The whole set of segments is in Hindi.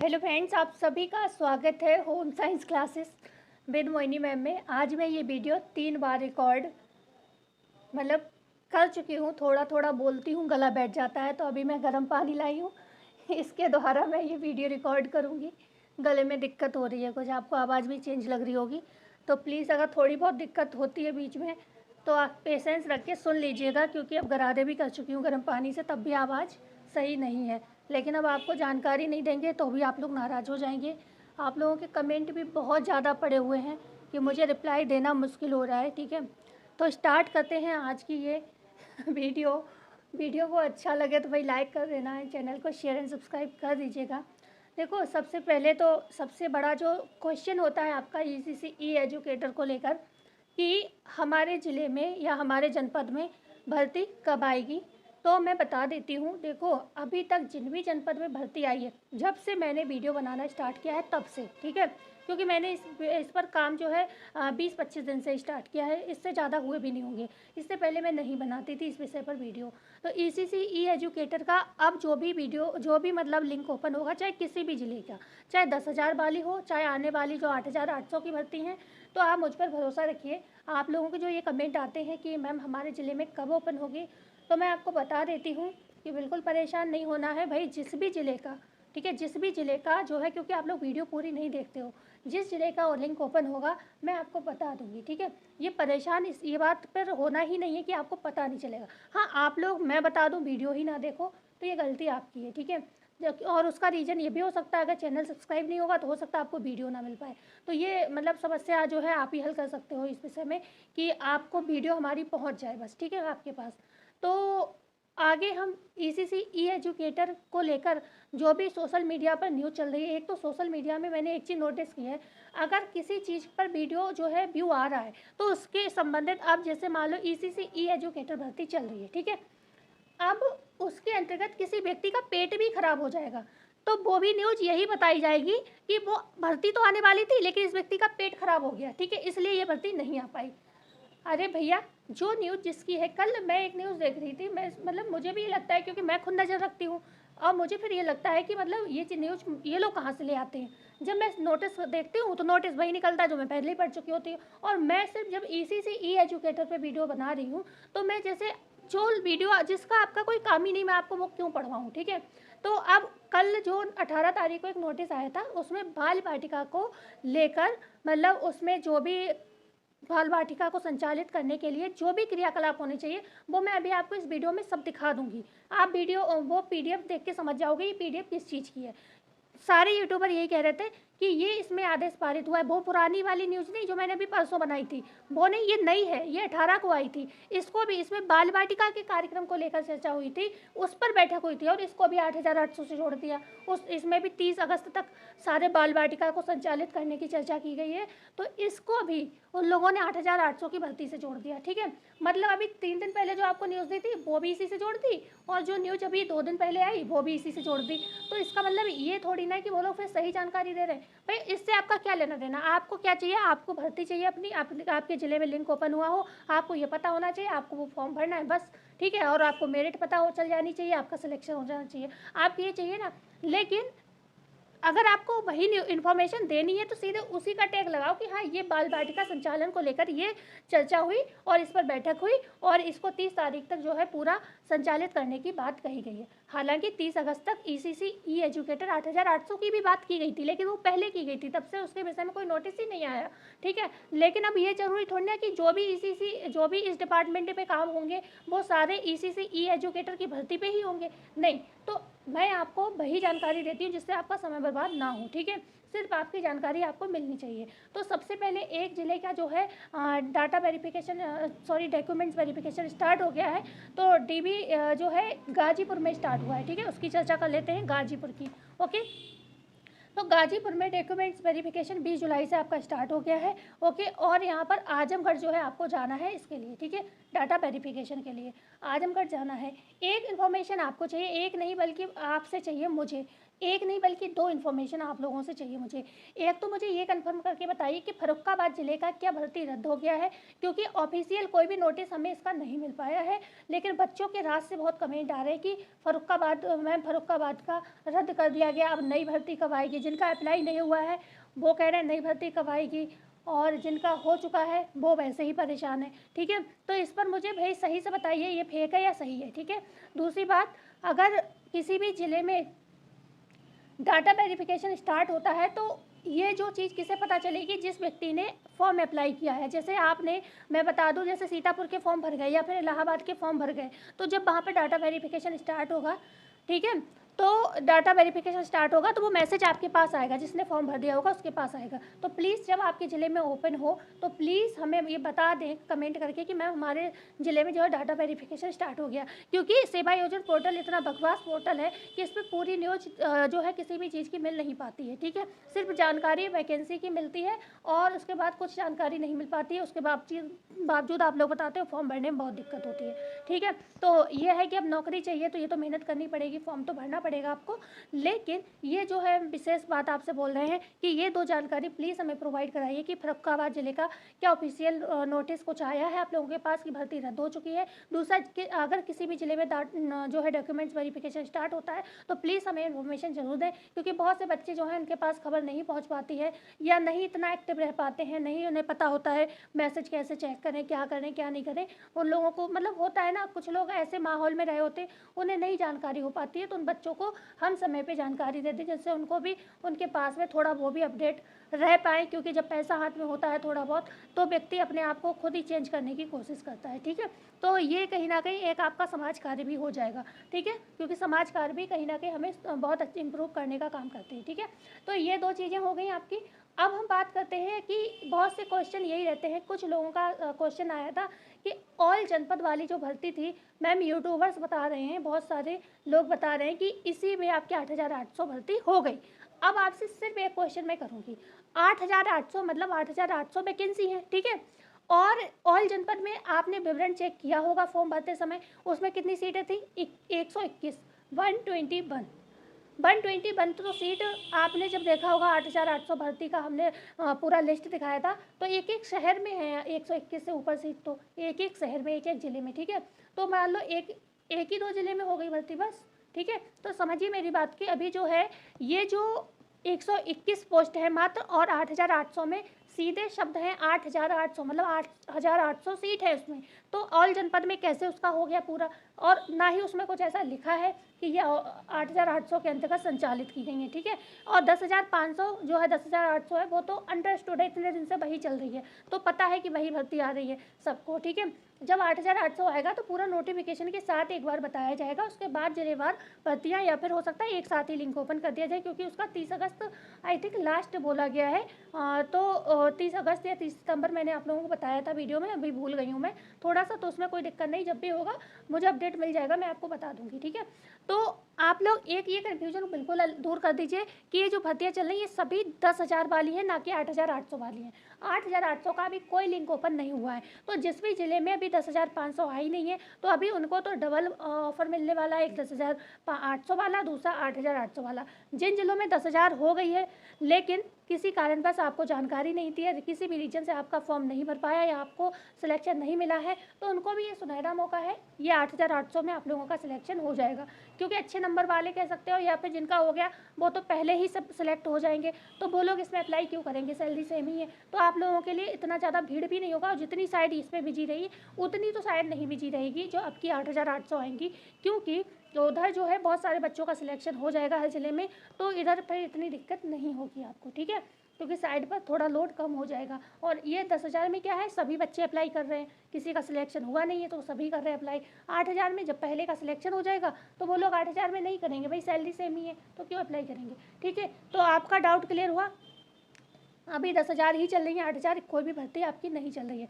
हेलो फ्रेंड्स, आप सभी का स्वागत है home science classes with Moini ma'am में। आज मैं ये वीडियो 3 बार रिकॉर्ड कर चुकी हूँ। थोड़ा थोड़ा बोलती हूँ, गला बैठ जाता है, तो अभी मैं गर्म पानी लाई हूँ इसके द्वारा मैं ये वीडियो रिकॉर्ड करूँगी। गले में दिक्कत हो रही है कुछ, आपको आवाज़ भी चेंज लग रही होगी, तो प्लीज़ अगर थोड़ी बहुत दिक्कत होती है बीच में तो आप पेशेंस रख के सुन लीजिएगा, क्योंकि अब गरारे भी कर चुकी हूँ गर्म पानी से, तब भी आवाज़ सही नहीं है। लेकिन अब आपको जानकारी नहीं देंगे तो भी आप लोग नाराज़ हो जाएंगे। आप लोगों के कमेंट भी बहुत ज़्यादा पड़े हुए हैं कि मुझे रिप्लाई देना मुश्किल हो रहा है। ठीक है, तो स्टार्ट करते हैं आज की ये वीडियो को अच्छा लगे तो भाई लाइक कर देना है, चैनल को शेयर एंड सब्सक्राइब कर दीजिएगा। देखो, सबसे पहले तो सबसे बड़ा जो क्वेश्चन होता है आपका ईसीसी ई एजुकेटर को लेकर कि हमारे ज़िले में या हमारे जनपद में भर्ती कब आएगी, तो मैं बता देती हूँ। देखो, अभी तक जिन भी जनपद में भर्ती आई है, जब से मैंने वीडियो बनाना स्टार्ट किया है तब से, ठीक है, क्योंकि मैंने इस पर काम जो है 20-25 दिन से स्टार्ट किया है, इससे ज़्यादा हुए भी नहीं होंगे। इससे पहले मैं नहीं बनाती थी इस विषय पर वीडियो। तो ईसीसी ई एजुकेटर का अब जो भी वीडियो, जो भी लिंक ओपन होगा, चाहे किसी भी ज़िले का, चाहे 10,000 वाली हो, चाहे आने वाली जो 8,800 की भर्ती हैं, तो आप मुझ पर भरोसा रखिए। आप लोगों के जो ये कमेंट आते हैं कि मैम हमारे ज़िले में कब ओपन होगी, तो मैं आपको बता देती हूँ कि बिल्कुल परेशान नहीं होना है भाई। जिस भी ज़िले का, ठीक है, जिस भी ज़िले का जो है, क्योंकि आप लोग वीडियो पूरी नहीं देखते हो, जिस ज़िले का और लिंक ओपन होगा मैं आपको बता दूंगी। ठीक है, ये परेशान ये बात पर होना ही नहीं है कि आपको पता नहीं चलेगा। हाँ, आप लोग मैं बता दूँ वीडियो ही ना देखो तो ये गलती आपकी है। ठीक है, और उसका रीज़न ये भी हो सकता है, अगर चैनल सब्सक्राइब नहीं होगा तो हो सकता है आपको वीडियो ना मिल पाए। तो ये समस्या जो है आप ही हल कर सकते हो इस विषय में कि आपको वीडियो हमारी पहुंच जाए बस, ठीक है, आपके पास। तो आगे हम ईसीसी ई एजुकेटर को लेकर जो भी सोशल मीडिया पर न्यूज़ चल रही है, एक तो सोशल मीडिया में मैंने एक चीज़ नोटिस की है, अगर किसी चीज़ पर वीडियो जो है व्यू आ रहा है तो उसके संबंधित, अब जैसे मान लो ईसीसी ई एजुकेटर भर्ती चल रही है, ठीक है, अब उसके अंतर्गत किसी व्यक्ति का पेट भी खराब हो जाएगा तो वो भी न्यूज़ यही बताई जाएगी कि वो भर्ती तो आने वाली थी लेकिन इस व्यक्ति का पेट खराब हो गया, ठीक है, इसलिए ये भर्ती नहीं आ पाई। अरे भैया, जो न्यूज़ जिसकी है, कल मैं एक न्यूज़ देख रही थी, मैं मुझे भी ये लगता है, क्योंकि मैं खुद नज़र रखती हूँ, और मुझे फिर ये लगता है कि ये न्यूज़ ये लोग कहाँ से ले आते हैं। जब मैं नोटिस देखती हूँ तो नोटिस वही निकलता है जो मैं पहले ही पढ़ चुकी होती हूँ। और मैं सिर्फ जब ईसीसी ई एजुकेटर पे वीडियो बना रही हूँ तो मैं जैसे जो वीडियो जिसका आपका कोई काम ही नहीं, मैं आपको वो क्यों पढ़वाऊँ, ठीक है। तो अब कल जो 18 तारीख को एक नोटिस आया था, उसमें बाल वाटिका को लेकर, उसमें जो भी बाल वाटिका को संचालित करने के लिए जो भी क्रियाकलाप होने चाहिए वो मैं अभी आपको इस वीडियो में सब दिखा दूंगी। आप वो पीडीएफ देख के समझ जाओगे ये पीडीएफ किस चीज़ की है। सारे यूट्यूबर यही कह रहे थे कि ये इसमें आदेश पारित हुआ है। वो पुरानी वाली न्यूज़ नहीं जो मैंने अभी परसों बनाई थी, वो नहीं, ये नई है, ये 18 को आई थी। इसको भी, इसमें बाल वाटिका के कार्यक्रम को लेकर चर्चा हुई थी, उस पर बैठक हुई थी, और इसको भी 8,800 से जोड़ दिया। इसमें भी 30 अगस्त तक सारे बाल वाटिका को संचालित करने की चर्चा की गई है, तो इसको भी उन लोगों ने 8,800 की भर्ती से जोड़ दिया। ठीक है, अभी 3 दिन पहले जो आपको न्यूज़ दी थी वो भी इसी से जोड़ दी, और जो न्यूज़ अभी 2 दिन पहले आई वो भी इसी से जोड़ दी। तो इसका ये थोड़ी ना कि वो लोग फिर सही जानकारी दे रहे हैं। भाई, इससे आपका क्या लेना देना, आपको क्या चाहिए, आपको भर्ती चाहिए अपनी, आपके ज़िले में लिंक ओपन हुआ हो, आपको ये पता होना चाहिए, आपको वो फॉर्म भरना है बस, ठीक है, और आपको मेरिट पता हो चल जानी चाहिए, आपका सिलेक्शन हो जाना चाहिए, आपको ये चाहिए ना। लेकिन अगर आपको वही इन्फॉर्मेशन देनी है तो सीधे उसी का टैग लगाओ कि हाँ, ये बाल वाटिका संचालन को लेकर ये चर्चा हुई और इस पर बैठक हुई और इसको 30 तारीख तक जो है पूरा संचालित करने की बात कही गई है। हालांकि 30 अगस्त तक ईसीसी ई एजुकेटर 8,800 की भी बात की गई थी, लेकिन वो पहले की गई थी, तब से उसके विषय में कोई नोटिस ही नहीं आया, ठीक है। लेकिन अब ये जरूरी थोड़ी ना कि जो भी इस डिपार्टमेंट पे काम होंगे वो सारे ईसीसी ई एजुकेटर की भर्ती पे ही होंगे, नहीं। तो मैं आपको वही जानकारी देती हूँ जिससे आपका समय बर्बाद ना हो, ठीक है, सिर्फ आपकी जानकारी आपको मिलनी चाहिए। तो सबसे पहले एक ज़िले का जो है data verification, documents verification start हो गया है। तो डीबी जो है गाजीपुर में स्टार्ट हुआ है, ठीक है, उसकी चर्चा कर लेते हैं गाजीपुर की। ओके, तो गाजीपुर में डॉक्यूमेंट्स वेरिफिकेशन 20 जुलाई से आपका स्टार्ट हो गया है। ओके, और यहाँ पर आजमगढ़ जो है आपको जाना है इसके लिए, ठीक है, डाटा वेरिफिकेशन के लिए आजमगढ़ जाना है। एक इन्फॉर्मेशन आपको चाहिए, एक नहीं बल्कि आपसे चाहिए मुझे, एक नहीं बल्कि 2 इन्फॉर्मेशन आप लोगों से चाहिए मुझे। एक तो मुझे ये कन्फर्म करके बताइए कि फ़र्रुखाबाद ज़िले का क्या भर्ती रद्द हो गया है? क्योंकि ऑफ़िशियल कोई भी नोटिस हमें इसका नहीं मिल पाया है, लेकिन बच्चों के रात से बहुत कमेंट आ रहे हैं कि फ़र्रुखाबाद का रद्द कर दिया गया, अब नई भर्ती कब आएगी? जिनका अप्लाई नहीं हुआ है वो कह रहे हैं नई भर्ती कब आएगी, और जिनका हो चुका है वो वैसे ही परेशान है। ठीक है, तो इस पर मुझे भाई सही से बताइए ये फेक है या सही है। ठीक है, दूसरी बात, अगर किसी भी ज़िले में डाटा वेरिफिकेशन स्टार्ट होता है तो ये जो चीज़ किसे पता चलेगी? जिस व्यक्ति ने फॉर्म अप्लाई किया है। जैसे आपने, मैं बता दूं, जैसे सीतापुर के फॉर्म भर गए या फिर इलाहाबाद के फॉर्म भर गए, तो जब वहाँ पे डाटा वेरिफिकेशन स्टार्ट होगा, ठीक है, तो डाटा वेरिफिकेशन स्टार्ट होगा तो वो मैसेज आपके पास आएगा, जिसने फॉर्म भर दिया होगा उसके पास आएगा। तो प्लीज़ जब आपके ज़िले में ओपन हो तो प्लीज़ हमें ये बता दें कमेंट करके कि मैम हमारे ज़िले में जो है डाटा वेरिफिकेशन स्टार्ट हो गया। क्योंकि सेवा योजन पोर्टल इतना बकवास पोर्टल है कि इस पर पूरी न्यूज जो है किसी भी चीज़ की मिल नहीं पाती है। ठीक है, सिर्फ जानकारी वैकेंसी की मिलती है और उसके बाद कुछ जानकारी नहीं मिल पाती है। उसके बावजूद आप लोग बताते हो फॉर्म भरने में बहुत दिक्कत होती है। ठीक है, तो ये है कि अब नौकरी चाहिए तो ये तो मेहनत करनी पड़ेगी, फॉर्म तो भरना पड़ेगा आपको। लेकिन ये जो है विशेष बात आपसे बोल रहे हैं कि ये 2 जानकारी प्लीज़ हमें प्रोवाइड कराइए कि फ़र्रुखाबाद ज़िले का क्या ऑफिशियल नोटिस कुछ आया है आप लोगों के पास कि भर्ती रद्द हो चुकी है। दूसरा कि अगर किसी भी ज़िले में जो है डॉक्यूमेंट्स वेरिफिकेशन स्टार्ट होता है तो प्लीज़ हमें इन्फॉर्मेशन ज़रूर दें, क्योंकि बहुत से बच्चे जो हैं उनके पास खबर नहीं पहुँच पाती है या नहीं इतना एक्टिव रह पाते हैं, नहीं उन्हें पता होता है मैसेज कैसे चेक करें, क्या करें क्या नहीं करें। उन लोगों को मतलब होता है ना, कुछ लोग ऐसे माहौल में रहे होते, उन्हें नहीं जानकारी हो पाती है, तो उन बच्चों को हम समय पे जानकारी दे दें जिससे उनको भी उनके पास में थोड़ा वो भी अपडेट रह पाए। क्योंकि जब पैसा हाथ में होता है थोड़ा बहुत, तो व्यक्ति अपने आप को खुद ही चेंज करने की कोशिश करता है। ठीक है, तो ये कहीं ना कहीं एक आपका समाज कार्य भी हो जाएगा। ठीक है, क्योंकि समाज कार्य भी कहीं ना कहीं हमें बहुत अच्छे इंप्रूव करने का काम करते हैं। ठीक है, तो ये 2 चीज़ें हो गई आपकी। अब हम बात करते हैं कि बहुत से क्वेश्चन यही रहते हैं, कुछ लोगों का क्वेश्चन आया था कि ऑल जनपद वाली जो भर्ती थी, मैम यूट्यूबर्स बता रहे हैं, बहुत सारे लोग बता रहे हैं कि इसी में आपकी 8,800 भर्ती हो गई। अब आपसे सिर्फ एक क्वेश्चन मैं करूँगी, 8,800 मतलब 8,800 वैकेंसी है। ठीक है, और ऑल जनपद में आपने विवरण चेक किया होगा फॉर्म भरते समय, उसमें कितनी सीटें थी? 121, 121 तो सीट आपने जब देखा होगा 8,800 भर्ती का हमने पूरा लिस्ट दिखाया था, तो एक एक शहर में है 121 से ऊपर सीट, तो एक एक शहर में, एक एक ज़िले में। ठीक है, तो मान लो एक ही 2 ज़िले में हो गई भर्ती बस। ठीक है, तो समझिए मेरी बात की, अभी जो है ये जो 121 पोस्ट है मात्र, और 8,800 में सीधे शब्द हैं 8,800 मतलब 8,800 सीट है उसमें। तो ऑल जनपद में कैसे उसका हो गया पूरा? और ना ही उसमें कुछ ऐसा लिखा है कि ये 8,800 के अंतर्गत संचालित की गई है। ठीक है, और 10,500 जो है 10,800 है वो तो अंडरस्टूड है, इतने दिन से वही चल रही है, तो पता है कि वही भर्ती आ रही है सबको। ठीक है, जब 8,800 आएगा तो पूरा नोटिफिकेशन के साथ एक बार बताया जाएगा, उसके बाद जिलेवार भर्तियाँ, या फिर हो सकता है एक साथ ही लिंक ओपन कर दिया जाए, क्योंकि उसका 30 अगस्त आई थिंक लास्ट बोला गया है। तो 30 अगस्त या 30 सितंबर मैंने आप लोगों को बताया था वीडियो में, अभी भूल गई हूँ मैं थोड़ा सा, तो उसमें कोई दिक्कत नहीं, जब भी होगा मुझे अपडेट मिल जाएगा, मैं आपको बता दूँगी। ठीक है, तो आप लोग एक ये कन्फ्यूजन बिल्कुल दूर कर दीजिए कि ये जो भर्तियाँ चल रही हैं ये सभी 10,000 वाली है, ना कि 8,800 वाली हैं। 8,800 का अभी कोई लिंक ओपन नहीं हुआ है, तो जिस भी ज़िले में अभी 10,500 आई नहीं है तो अभी उनको तो डबल ऑफर मिलने वाला है, एक 10,800 वाला, दूसरा 8,800 वाला। जिन ज़िलों में 10,000 हो गई है लेकिन किसी कारणवश आपको जानकारी नहीं थी, या किसी भी रीजन से आपका फॉर्म नहीं भर पाया या आपको सिलेक्शन नहीं मिला है, तो उनको भी ये सुनहरा मौका है, ये 8,800 में आप लोगों का सिलेक्शन हो जाएगा। क्योंकि अच्छे नंबर वाले कह सकते हो, या फिर जिनका हो गया वो तो पहले ही सब सिलेक्ट हो जाएंगे, तो वो लोग इसमें अप्लाई क्यों करेंगे, सैलरी सेम ही है। तो आप लोगों के लिए इतना ज़्यादा भीड़ भी नहीं होगा, और जितनी साइड इस पर बिजी रही उतनी तो शायद नहीं बिजी रहेगी जो आपकी 8,800 आएंगी, क्योंकि तो उधर जो है बहुत सारे बच्चों का सिलेक्शन हो जाएगा हर ज़िले में, तो इधर पर इतनी दिक्कत नहीं होगी आपको। ठीक है, क्योंकि साइड पर थोड़ा लोड कम हो जाएगा। और ये 10,000 में क्या है, सभी बच्चे अप्लाई कर रहे हैं, किसी का सिलेक्शन हुआ नहीं है तो सभी कर रहे हैं अप्लाई। 8,000 में जब पहले का सिलेक्शन हो जाएगा तो वो लोग 8,000 में नहीं करेंगे, भाई सैलरी सेम ही है तो क्यों अप्लाई करेंगे। ठीक है, तो आपका डाउट क्लियर हुआ। अभी 10,000 ही चल रही है, 8,000 कोई भी भर्ती आपकी नहीं चल रही है।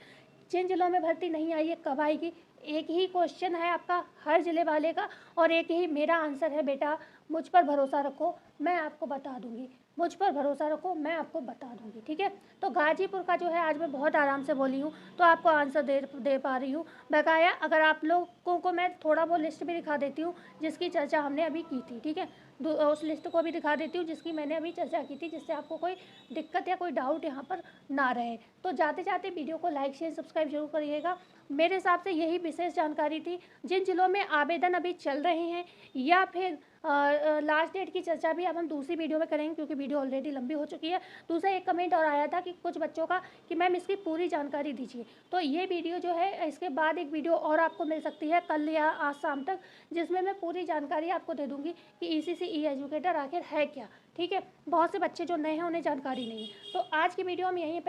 जिन जिलों में भर्ती नहीं आई है कब आएगी, एक ही क्वेश्चन है आपका हर ज़िले वाले का, और एक ही मेरा आंसर है, बेटा मुझ पर भरोसा रखो मैं आपको बता दूंगी, मुझ पर भरोसा रखो मैं आपको बता दूंगी। ठीक है, तो गाजीपुर का जो है आज मैं बहुत आराम से बोली हूँ तो आपको आंसर दे पा रही हूँ। बकाया अगर आप लोगों को मैं थोड़ा वो लिस्ट भी दिखा देती हूँ जिसकी चर्चा हमने अभी की थी। ठीक है, उस लिस्ट को भी दिखा देती हूँ जिसकी मैंने अभी चर्चा की थी, जिससे आपको कोई दिक्कत या कोई डाउट यहाँ पर ना रहे। तो जाते जाते वीडियो को लाइक शेयर सब्सक्राइब जरूर करिएगा। मेरे हिसाब से यही विशेष जानकारी थी। जिन जिलों में आवेदन अभी चल रहे हैं या फिर लास्ट डेट की चर्चा भी अब हम दूसरी वीडियो में करेंगे, क्योंकि वीडियो ऑलरेडी लंबी हो चुकी है। दूसरा एक कमेंट और आया था कि कुछ बच्चों का कि मैम इसकी पूरी जानकारी दीजिए। तो ये वीडियो जो है, इसके बाद एक वीडियो और आपको मिल सकती है कल या आज शाम तक, जिसमें मैं पूरी जानकारी आपको दे दूँगी कि ECC ई एजुकेटर आखिर है क्या। ठीक है, बहुत से बच्चे जो नए हैं उन्हें जानकारी नहीं है। तो आज की वीडियो हम यहीं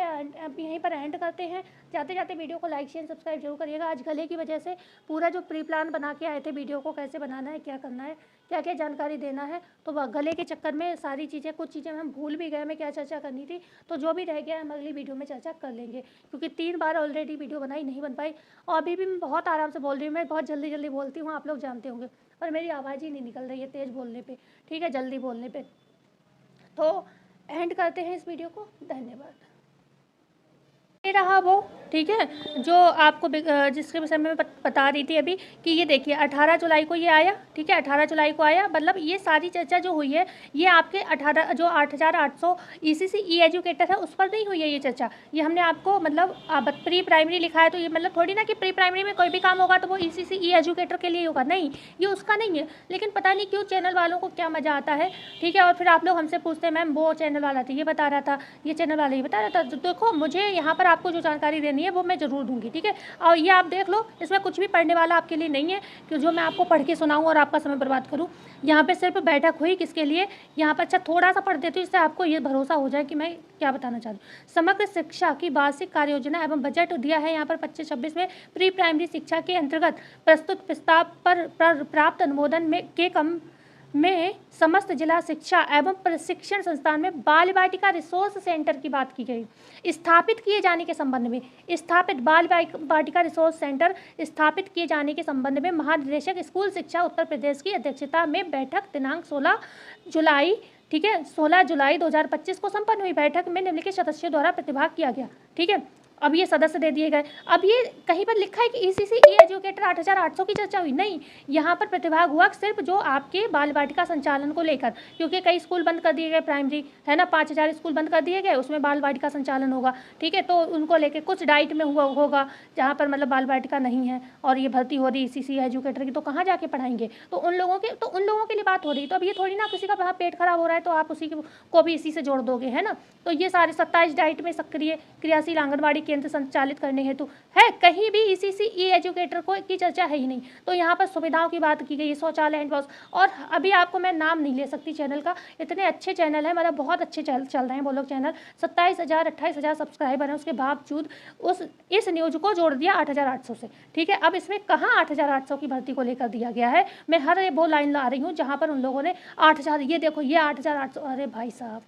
पर एंड करते हैं। जाते जाते वीडियो को लाइक शेयर सब्सक्राइब जरूर करिएगा। आज गले की वजह से पूरा जो प्री प्लान बना के आए थे वीडियो को कैसे बनाना है, क्या करना है, क्या क्या जानकारी देना है, तो वह गले के चक्कर में सारी चीज़ें, कुछ चीज़ें हम भूल भी गए, हमें क्या चर्चा करनी थी। तो जो भी रह गया हम अगली वीडियो में चर्चा कर लेंगे, क्योंकि 3 बार ऑलरेडी वीडियो बनाई, नहीं बन पाई। और अभी भी मैं बहुत आराम से बोल रही हूँ, मैं बहुत जल्दी जल्दी बोलती हूँ, आप लोग जानते होंगे, पर मेरी आवाज़ ही नहीं निकल रही है तेज़ बोलने पर। ठीक है, जल्दी बोलने पर। तो एंड करते हैं इस वीडियो को। धन्यवाद। ये रहा वो, ठीक है, जो आपको जिसके विषय में मैं बता रही थी अभी कि ये देखिए 18 जुलाई को ये आया। ठीक है, 18 जुलाई को आया, मतलब ये सारी चर्चा जो हुई है ये आपके 8,800 ECC ई एजुकेटर है उस पर नहीं हुई है ये चर्चा। ये हमने आपको मतलब प्री प्राइमरी लिखा है, तो ये मतलब थोड़ी ना कि प्री प्राइमरी में कोई भी काम होगा तो वो ECC ई एजुकेटर के लिए होगा, नहीं, ये उसका नहीं है। लेकिन पता नहीं क्यों चैनल वालों को क्या मज़ा आता है। ठीक है, और फिर आप लोग हमसे पूछते हैं मैम वो चैनल वाला था ये बता रहा था, ये चैनल वाला ये बता रहा था। तो देखो, मुझे यहाँ पर आपको जो जानकारी देनी है वो मैं ज़रूर दूंगी। ठीक है, और ये आप देख लो, इसमें कुछ भी पढ़ने वाला आपके लिए नहीं है कि जो मैं आपको पढ़ के सुनाऊँ और आपका समय बर्बाद करूँ। यहाँ पे सिर्फ बैठक हुई किसके लिए, यहाँ पर अच्छा थोड़ा सा पढ़ देती हूँ, इससे आपको ये भरोसा हो जाए कि मैं क्या बताना चाहती हूँ। समग्र शिक्षा की वार्षिक कार्य योजना एवं बजट दिया है यहाँ पर 25-26 में। प्री प्राइमरी शिक्षा के अंतर्गत प्रस्तुत प्रस्ताव पर प्राप्त अनुमोदन के क्रम में समस्त जिला शिक्षा एवं प्रशिक्षण संस्थान में बाल वाटिका रिसोर्स सेंटर की बात की गई। स्थापित किए जाने के संबंध में, स्थापित बाल वाटिका रिसोर्स सेंटर स्थापित किए जाने के संबंध में महानिदेशक स्कूल शिक्षा उत्तर प्रदेश की अध्यक्षता में बैठक दिनांक 16 जुलाई, ठीक है, 16 जुलाई 2025 को संपन्न हुई। बैठक में निम्नलिखित सदस्यों द्वारा प्रतिभाग किया गया। ठीक है, अब ये सदस्य दे दिए गए। अब ये कहीं पर लिखा है कि ECC ई एजुकेटर 8,800 की चर्चा हुई, नहीं, यहाँ पर प्रतिभाग हुआ सिर्फ जो आपके बाल वाटिका संचालन को लेकर, क्योंकि कई स्कूल बंद कर दिए गए प्राइमरी, है ना, 5,000 स्कूल बंद कर दिए गए, उसमें बाल वाटिका संचालन होगा। ठीक है, तो उनको लेकर कुछ डाइट में होगा जहाँ पर मतलब बाल वाटिका नहीं है और ये भर्ती हो रही ECC एजुकेटर की, तो कहाँ जाके पढ़ाएंगे। तो उन लोगों के लिए बात हो रही। तो अब ये थोड़ी ना किसी का पेट खराब हो रहा है तो आप उसी को भी इसी से जोड़ दोगे, है ना। तो ये सारे 27 डाइट में सक्रिय क्रियाशील आंगनबाड़ी केंद्र संचालित करने हेतु है, कहीं भी ECC ई एजुकेटर की चर्चा है ही नहीं। तो यहाँ पर सुविधाओं की बात की गई है, शौचालय, हैंड वॉश, और अभी आपको मैं नाम नहीं ले सकती चैनल का, इतने अच्छे चैनल है, मतलब बहुत अच्छे चल रहे हैं वो लोग चैनल। 27,000 28,000 सब्सक्राइबर हैं, उसके बावजूद इस न्यूज को जोड़ दिया 8,800 से। ठीक है, अब इसमें कहाँ 8,800 की भर्ती को लेकर दिया गया है। मैं हर वो लाइन ला रही हूँ जहाँ पर उन लोगों ने 8,000, ये देखो ये 8,800, अरे भाई साहब,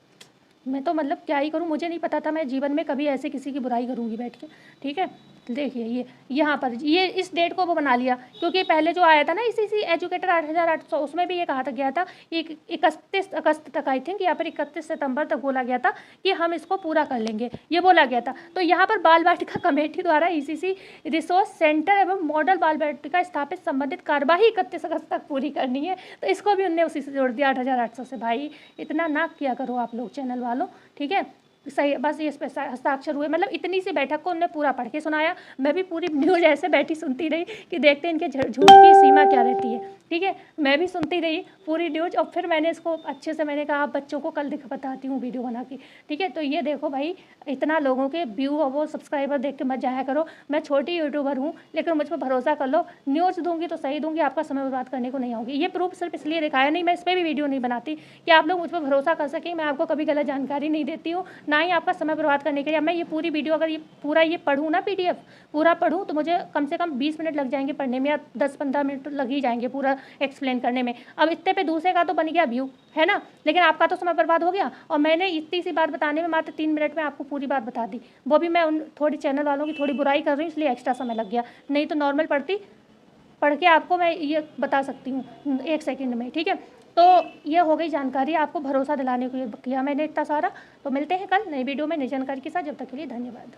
मैं तो मतलब क्या ही करूँ, मुझे नहीं पता था मैं जीवन में कभी ऐसे किसी की बुराई करूँगी बैठ के। ठीक है, देखिए ये यहाँ पर ये इस डेट को वो बना लिया, क्योंकि पहले जो आया था ना ECC एजुकेटर 8,800, उसमें भी ये कहा गया था 31 अगस्त तक, आई थिंक, या फिर 31 सितंबर तक बोला गया था कि हम इसको पूरा कर लेंगे, ये बोला गया था। तो यहाँ पर बाल वाटिका कमेटी द्वारा ECC रिसोर्स सेंटर एवं मॉडल बाल वाटिका स्थापित संबंधित कार्यवाही 31 अगस्त तक पूरी करनी है। तो इसको भी उनने उसी से जोड़ दिया 8,800 से। भाई इतना ना किया करो आप लोग चैनल वालों। ठीक है, सही, बस ये हस्ताक्षर हुए, मतलब इतनी सी बैठक को उन्होंने पूरा पढ़ के सुनाया। मैं भी पूरी न्यूज़ ऐसे बैठी सुनती रही कि देखते हैं इनके झूठ की सीमा क्या रहती है। ठीक है, मैं भी सुनती रही पूरी न्यूज़, और फिर मैंने इसको अच्छे से मैंने कहा आप बच्चों को कल बताती हूँ वीडियो बना के। ठीक है, तो ये देखो भाई, इतना लोगों के व्यू और वो सब्सक्राइबर देख के मत जाया करो। मैं छोटी यूट्यूबर हूँ, लेकिन मुझ पर भरोसा कर लो, न्यूज़ दूंगी तो सही दूंगी, आपका समय बर्बाद करने को नहीं आऊँगी। ये प्रूफ सिर्फ इसलिए दिखाया, नहीं मैं इस पर भी वीडियो नहीं बनाती कि आप लोग मुझ पर भरोसा कर सकें। मैं आपको कभी गलत जानकारी नहीं देती हूँ, ना ही आपका समय बर्बाद करने के लिए। मैं ये पूरी वीडियो अगर ये पूरा ये पढ़ूँ ना, PDF पूरा पढ़ूँ, तो मुझे कम से कम 20 मिनट लग जाएंगे पढ़ने में, या 10-15 मिनट लग ही जाएंगे पूरा एक्सप्लेन करने में। अब इतने पे दूसरे का तो बन गया व्यू, है ना, लेकिन आपका तो समय बर्बाद हो गया। और मैंने इतनी सी बात बताने में मात्र 3 मिनट में आपको पूरी बात बता दी, वो भी मैं उन थोड़ी चैनल वालों की थोड़ी बुराई कर रही हूँ, इसलिए एक्स्ट्रा समय लग गया, नहीं तो नॉर्मल पढ़ के आपको मैं ये बता सकती हूँ 1 सेकंड में। ठीक है, तो ये हो गई जानकारी, आपको भरोसा दिलाने के लिए किया मैंने इतना सारा। तो मिलते हैं कल नई वीडियो में नई जानकारी के साथ, जब तक के लिए धन्यवाद।